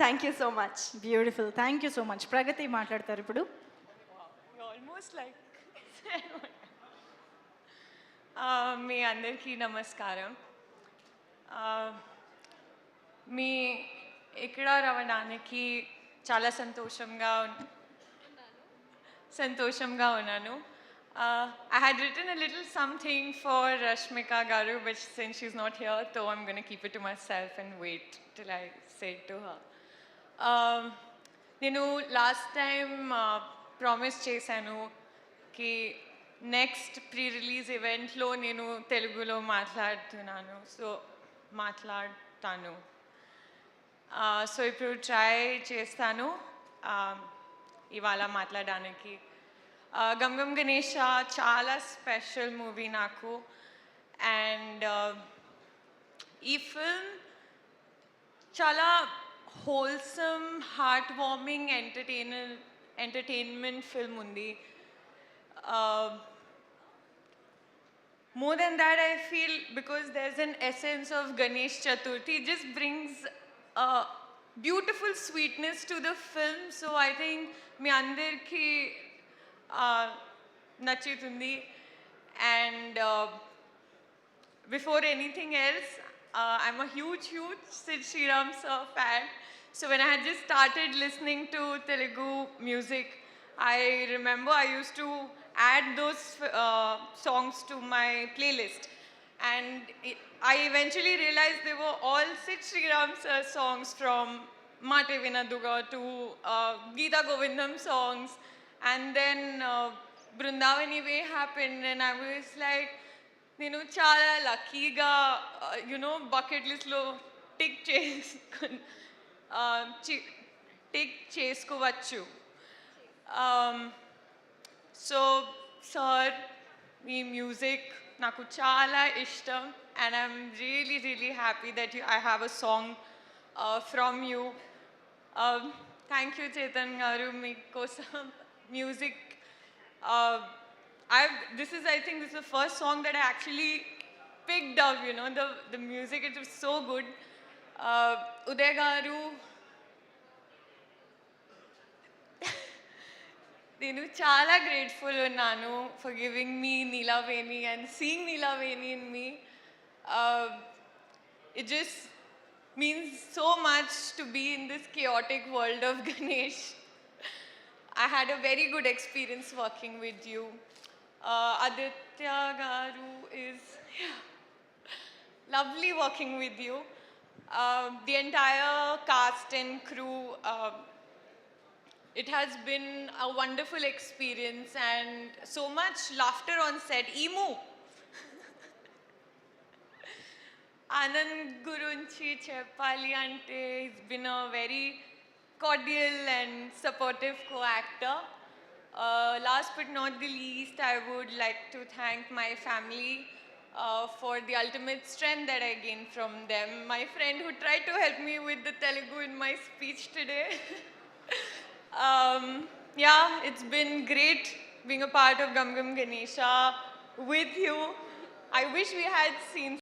Thank you so much. Beautiful, thank you so much. Pragathi మాట్లాడతారు ఇప్పుడు. Almost like మీ అందరికీ నమస్కారం. మీ ఇక్కడ రావడానికి చాలా సంతోషంగా ఉన్నాను. I had written a little something for Rashmika Garu, but since she's not here, so I'm going to keep it to myself and wait till I say it to her. నేను last time promise చేశాను కి next pre release ఈవెంట్లో నేను తెలుగులో మాట్లాడతాను. So ఇప్పుడు try చేస్తాను ఇవాళ మాట్లాడడానికి. గమ్ గమ్ గణేష చాలా స్పెషల్ మూవీ నాకు. అండ్ ఈ ఫిల్మ్ చాలా wholesome, heart warming, entertainment film ఉంది. More than that, I feel because there's an essence of Ganesh Chaturthi, it just brings a beautiful sweetness to the film. So I think me andarki nachitundi. And before anything else, I'm a huge Sid Sriram sir fan. So when I had just started listening to Telugu music, I remember I used to add those songs to my playlist. And I eventually realized they were all Sid Sriram sir songs, from Mate Vinaduga to Geeta Govindam songs. And then Brindavani Way happened, and I was like, నేను చాలా లక్కీగా bucket లిస్ట్లో tick చేసుకోవచ్చు. So sir, మీ music నాకు చాలా ఇష్టం. And I'm really happy that I have a song from you. Thank you Chetan గారు, మీకోసం music. This is the first song that I actually picked up, the music, it was so good. Uday garu, నేను చాలా grateful ఉన్నాను for giving me Neelaveni and seeing Neelaveni in me. It just means so much to be in this chaotic world of Ganesh. I had a very good experience working with you. Aditya Garu is lovely working with you. The entire cast and crew, it has been a wonderful experience and so much laughter on set. Emu Anand Gurunchi Cheppali ante, he's been a very cordial and supportive co-actor. Last but not the least, I would like to thank my family for the ultimate strength that I gained from them. My friend who tried to help me with the Telugu in my speech today. Yeah, it's been great being a part of Gum Gum Ganesha with you. I wish we had seen